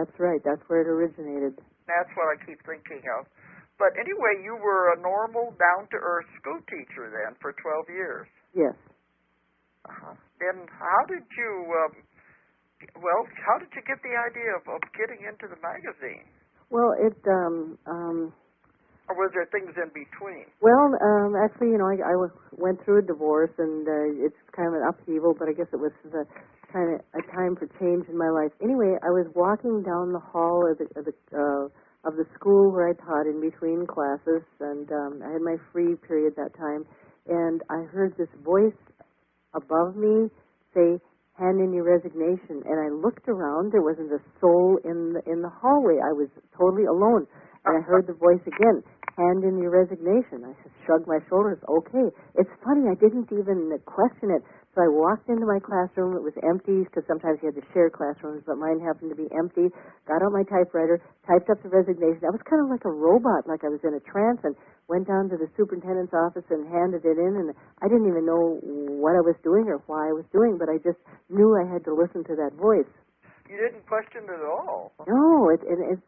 That's right. That's where it originated. That's what I keep thinking of. But anyway, you were a normal, down-to-earth school teacher then for 12 years. Yes. Then how did you, how did you get the idea of getting into the magazine? Well, or was there things in between? Well, actually, I went through a divorce, and it's kind of an upheaval, but I guess it was kind of a time for change in my life. Anyway, I was walking down the hall of the school where I taught in between classes, and I had my free period that time, and I heard this voice above me say, "Hand in your resignation," and I looked around. There wasn't a soul in the hallway. I was totally alone. And I heard the voice again, "Hand in your resignation." I just shrugged my shoulders. Okay. It's funny, I didn't even question it. So I walked into my classroom. It was empty because sometimes you had to share classrooms, but mine happened to be empty. Got out my typewriter, typed up the resignation. I was kind of like a robot, like I was in a trance, and went down to the superintendent's office and handed it in. And I didn't even know what I was doing or why I was doing, but I just knew I had to listen to that voice. You didn't question it at all. No,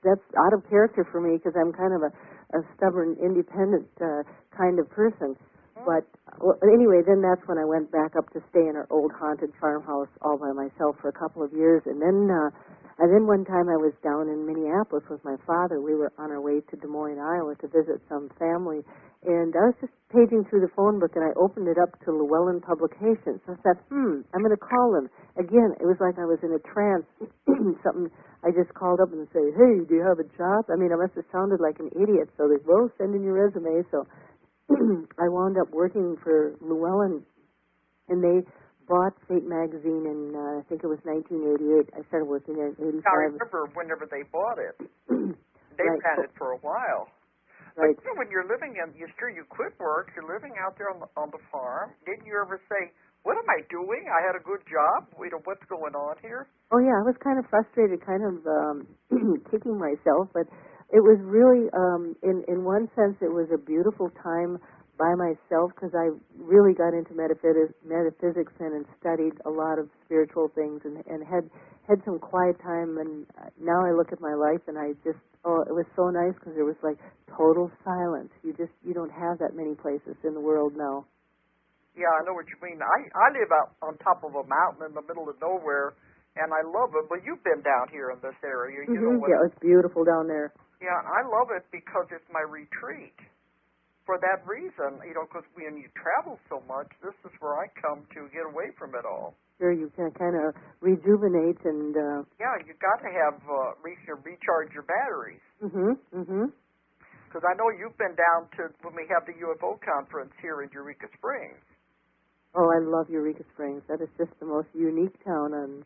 that's out of character for me because I'm kind of a stubborn, independent kind of person. But anyway, then that's when I went back up to stay in our old haunted farmhouse all by myself for a couple of years. And then one time I was down in Minneapolis with my father. We were on our way to Des Moines, Iowa to visit some family. And I was just paging through the phone book, and I opened it up to Llewellyn Publications. I thought, I'm going to call them. Again, it was like I was in a trance. Something, I just called up and said, "Hey, do you have a job?" I mean, I must have sounded like an idiot. So they, "Well, send in your resume." So I wound up working for Llewellyn, and they bought Fate magazine in, I think it was 1988. I started working there in 85. I remember whenever they bought it. They've had it for a while. Right. But when you're living in, you quit work, you're living out there on the farm. Didn't you ever say, "What am I doing? I had a good job. What's going on here?" Oh, yeah, I was kind of frustrated, kind of kicking myself, but it was really, in one sense, it was a beautiful time by myself because I really got into metaphysics and studied a lot of spiritual things and had some quiet time. And now I look at my life and I just, it was so nice because there was like total silence. You don't have that many places in the world now. Yeah, I know what you mean. I live out on top of a mountain in the middle of nowhere, and I love it. But you've been down here in this area. You know what? Yeah, it's beautiful down there. Yeah, I love it because it's my retreat. For that reason, because when you travel so much, this is where I come to get away from it all. Sure, you can kind of rejuvenate and... Yeah, you got to have recharge your batteries. Because I know you've been down to when we have the UFO conference here in Eureka Springs. Oh, I love Eureka Springs. That is just the most unique town and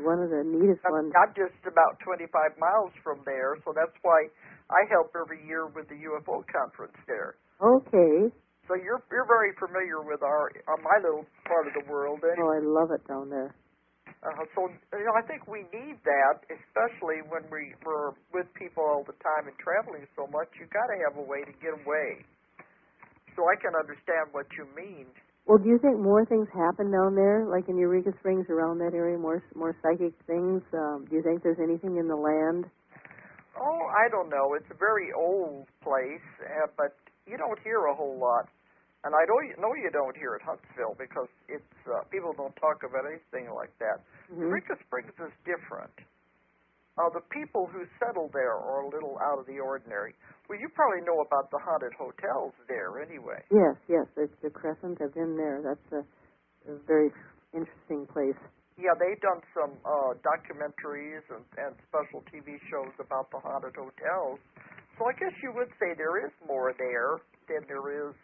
one of the neatest ones. I'm just about 25 miles from there, so that's why I help every year with the UFO conference there. Okay. So you're very familiar with my little part of the world. Eh? Oh, I love it down there. So I think we need that, especially when we're with people all the time and traveling so much. You got to have a way to get away. So I can understand what you mean. Well, do you think more things happen down there, like in Eureka Springs, around that area, more psychic things? Do you think there's anything in the land? Oh, I don't know. It's a very old place, but you don't hear a whole lot. And I know you don't hear it Huntsville because it's people don't talk about anything like that. Eureka Springs is different. The people who settle there are a little out of the ordinary. Well, you probably know about the haunted hotels there anyway. Yes. It's the Crescent. I've been there. That's a very interesting place. Yeah, they've done some documentaries and special TV shows about the haunted hotels. So I guess you would say there is more there than there is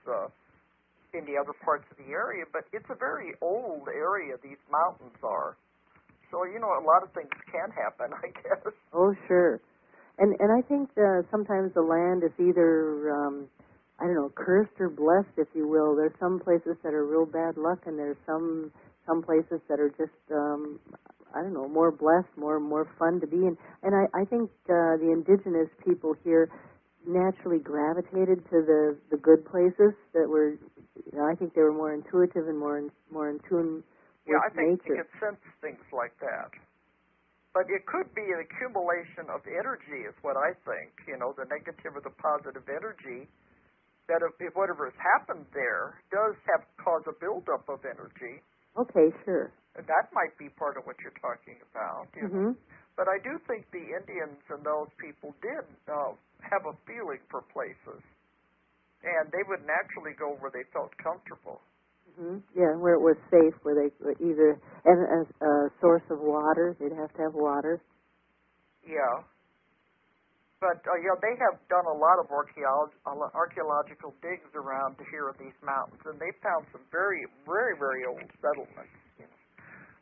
in the other parts of the area. But it's a very old area, these mountains are. So, a lot of things can happen, I guess. Oh, sure. And I think sometimes the land is either, cursed or blessed, if you will. There's some places that are real bad luck, and there's some places that are just, more blessed, more fun to be in. And I think the indigenous people here naturally gravitated to the good places that were, I think they were more intuitive and more in tune with I think nature. they could sense things like that. But it could be an accumulation of energy is what I think, the negative or the positive energy, that if whatever has happened there does cause a buildup of energy. Okay, sure. And that might be part of what you're talking about. Mm-hmm. But I do think the Indians and those people did have a feeling for places. And they would naturally go where they felt comfortable. Mm-hmm. Yeah, where it was safe, where they either, and a source of water, they'd have to have water. Yeah. But, they have done a lot of archaeological digs around here in these mountains, and they found some very, very, very old settlements.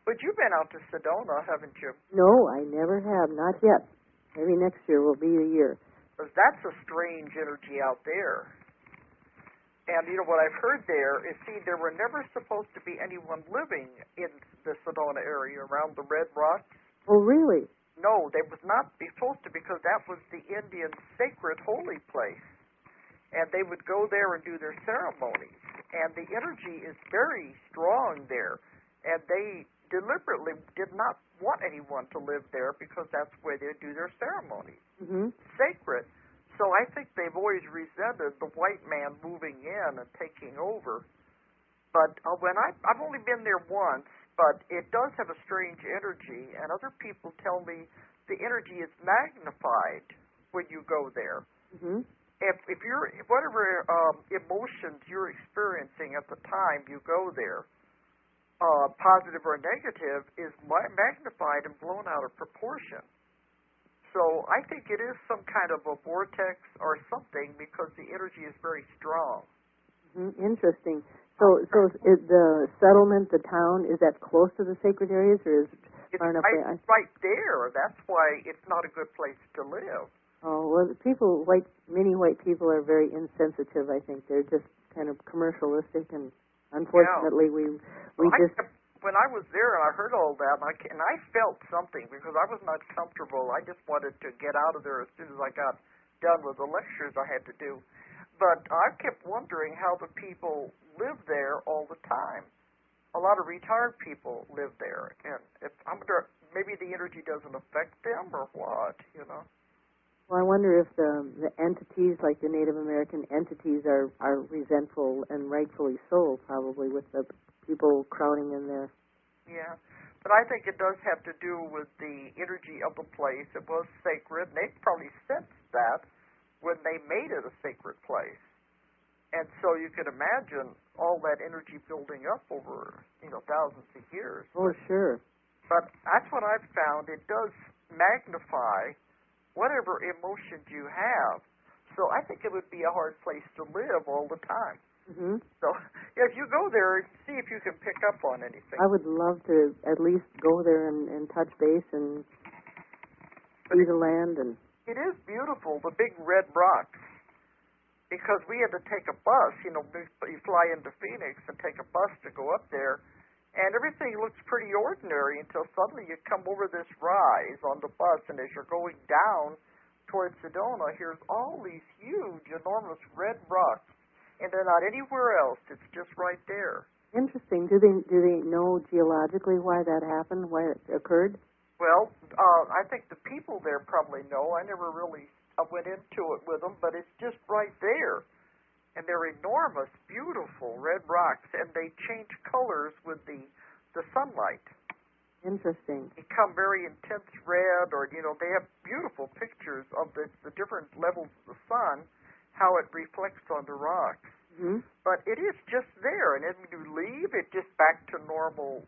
But you've been out to Sedona, haven't you? No, I never have, not yet. Maybe next year will be the year. Because that's a strange energy out there. And, what I've heard there is, there were never supposed to be anyone living in the Sedona area around the Red Rocks. Oh, really? No, they was not supposed to, because that was the Indian sacred holy place. And they would go there and do their ceremonies. And the energy is very strong there. And they deliberately did not want anyone to live there because that's where they do their ceremonies. Mm-hmm. Sacred. So I think they've always resented the white man moving in and taking over. But I've only been there once, but it does have a strange energy, and other people tell me the energy is magnified when you go there. Mm-hmm. If you're whatever emotions you're experiencing at the time you go there, positive or negative, is magnified and blown out of proportion. So I think it is some kind of a vortex or something because the energy is very strong. Mm-hmm. Interesting. So is the settlement, the town, is that close to the sacred areas, or is it far enough away? Right there. That's why it's not a good place to live. Oh, well, many white people are very insensitive, I think. They're just kind of commercialistic, and unfortunately when I was there and I heard all that, and I felt something because I was not comfortable. I just wanted to get out of there as soon as I got done with the lectures I had to do. But I kept wondering how the people live there all the time. A lot of retired people live there, and maybe the energy doesn't affect them or what, Well, I wonder if the entities, like the Native American entities, are resentful, and rightfully so, probably, with the people crowding in there. Yeah, but I think it does have to do with the energy of the place. It was sacred, and they probably sensed that when they made it a sacred place. And so you can imagine all that energy building up over, thousands of years. Oh, sure. But that's what I've found. It does magnify whatever emotions you have. So I think it would be a hard place to live all the time. Mm-hmm. So if you go there, see if you can pick up on anything. I would love to at least go there and touch base and see the land. And it is beautiful, the big red rocks, because we had to take a bus. You fly into Phoenix and take a bus to go up there, and everything looks pretty ordinary until suddenly you come over this rise on the bus, and as you're going down towards Sedona, here's all these huge, enormous red rocks. And they're not anywhere else. It's just right there. Interesting. Do they know geologically why that happened, why it occurred? Well, I think the people there probably know. I never really went into it with them, but it's just right there. And they're enormous, beautiful red rocks, and they change colors with the sunlight. Interesting. They become very intense red, or, they have beautiful pictures of the different levels of the sun, how it reflects on the rocks. Mm-hmm. But it is just there, and then when you leave, it's just back to normal,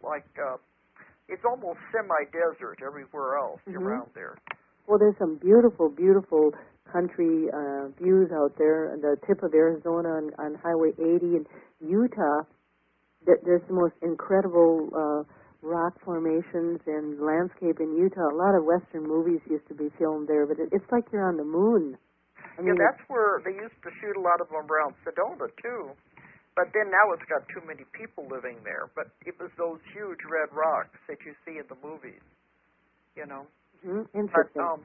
it's almost semi-desert everywhere else around there. Well, there's some beautiful, beautiful country views out there. The tip of Arizona on Highway 80 and Utah, there's the most incredible rock formations and landscape in Utah. A lot of Western movies used to be filmed there, but it's like you're on the moon. That's where they used to shoot a lot of them around Sedona, too. But then now it's got too many people living there. But it was those huge red rocks that you see in the movies, Interesting. But,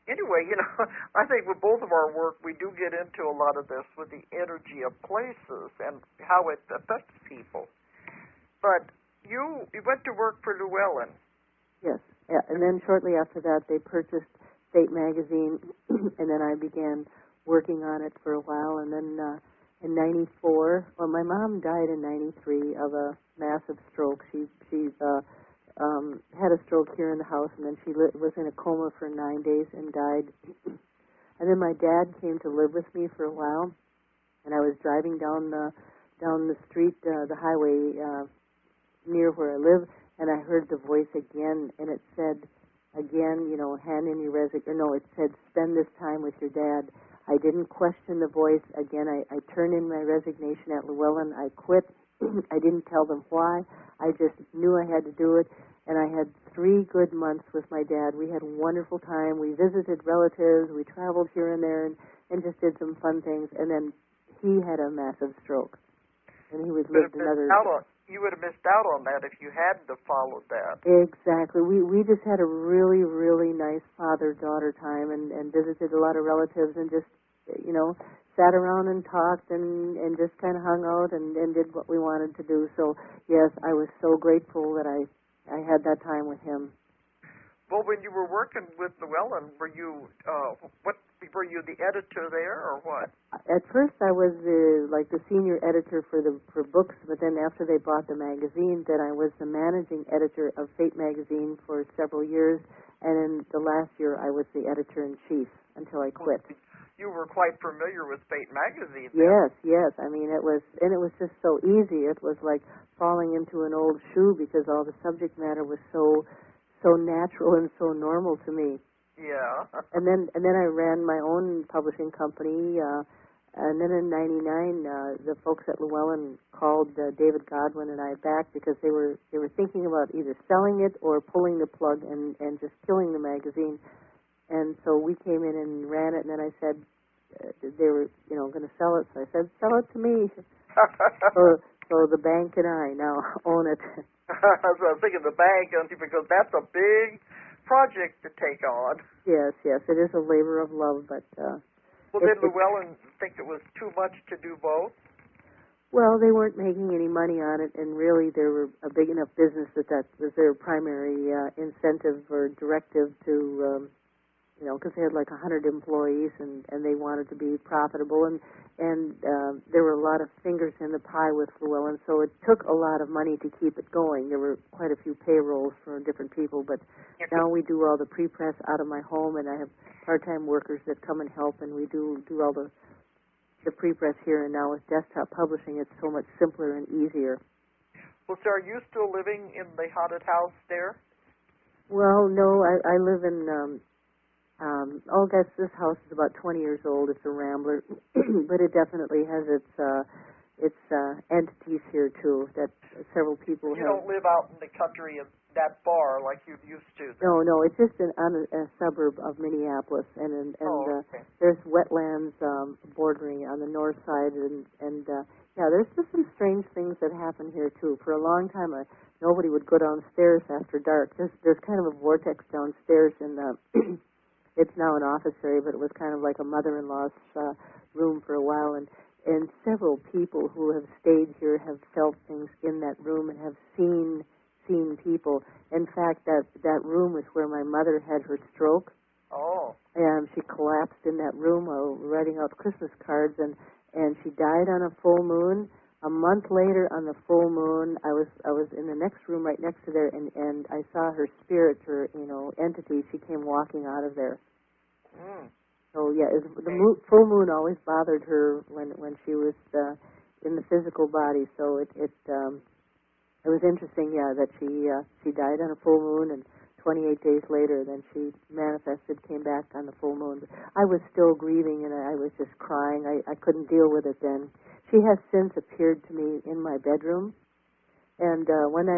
anyway, I think with both of our work, we do get into a lot of this with the energy of places and how it affects people. But you went to work for Llewellyn. Yes. Yeah. And then shortly after that, they purchased Fate magazine, and then I began working on it for a while. And then in '94, well, my mom died in '93 of a massive stroke. She had a stroke here in the house, and then she was in a coma for 9 days and died. And then my dad came to live with me for a while, and I was driving down the street, the highway near where I live, and I heard the voice again, and it said, again, hand in your resignation. No, it said, spend this time with your dad. I didn't question the voice. Again, I turned in my resignation at Llewellyn. I quit. I didn't tell them why. I just knew I had to do it, and I had 3 good months with my dad. We had a wonderful time. We visited relatives. We traveled here and there and just did some fun things, and then he had a massive stroke, and he was lived another... You would have missed out on that if you hadn't have followed that. Exactly. We just had a really, really nice father-daughter time and visited a lot of relatives and just, sat around and talked and just kind of hung out and did what we wanted to do. So, yes, I was so grateful that I had that time with him. Well, when you were working with Llewellyn, were you the editor there, or what? At first, I was the senior editor for books, but then after they bought the magazine, then I was the managing editor of Fate magazine for several years, and in the last year, I was the editor-in-chief until I quit. You were quite familiar with Fate magazine then. Yes. I mean, it was just so easy. It was like falling into an old shoe because all the subject matter was so natural and so normal to me. Yeah. and then I ran my own publishing company, and then in '99, the folks at Llewellyn called David Godwin and I back because they were thinking about either selling it or pulling the plug and just killing the magazine. And so we came in and ran it, and then I said they were going to sell it, so I said, sell it to me. So the bank and I now own it. I was thinking the bank, because that's a big project to take on. Yes, it is a labor of love, but... Well, did Llewellyn think it was too much to do both? Well, they weren't making any money on it, and really they were a big enough business that was their primary incentive or directive to, because they had like 100 employees, and they wanted to be profitable, and there were a lot of fingers in the pie with Llewellyn, so it took a lot of money to keep it going. There were quite a few payrolls for different people, but now we do all the pre-press out of my home, and I have part-time workers that come and help, and we do all the pre-press here, and now with desktop publishing, it's so much simpler and easier. Well, so are you still living in the haunted house there? Well, no, I live in... this house is about 20 years old. It's a rambler, but it definitely has its entities here too. That several people You have. don't live out in the country that far like you used to. No, it's just on a suburb of Minneapolis, and okay. There's wetlands bordering on the north side, and there's just some strange things that happen here too. For a long time, nobody would go downstairs after dark. There's kind of a vortex downstairs in the. It's now an office area, but it was kind of like a mother-in-law's room for a while, and several people who have stayed here have felt things in that room and have seen people. In fact, that room is where my mother had her stroke. Oh. And she collapsed in that room while writing out Christmas cards, and she died on a full moon. A month later, on the full moon, I was in the next room right next to there, and I saw her spirit, her entity. She came walking out of there. Mm. So the full moon always bothered her when she was in the physical body. So it was interesting, that she died on a full moon, and 28 days later, then she manifested, came back on the full moon. But I was still grieving, and I was just crying. I couldn't deal with it then. She has since appeared to me in my bedroom, and when I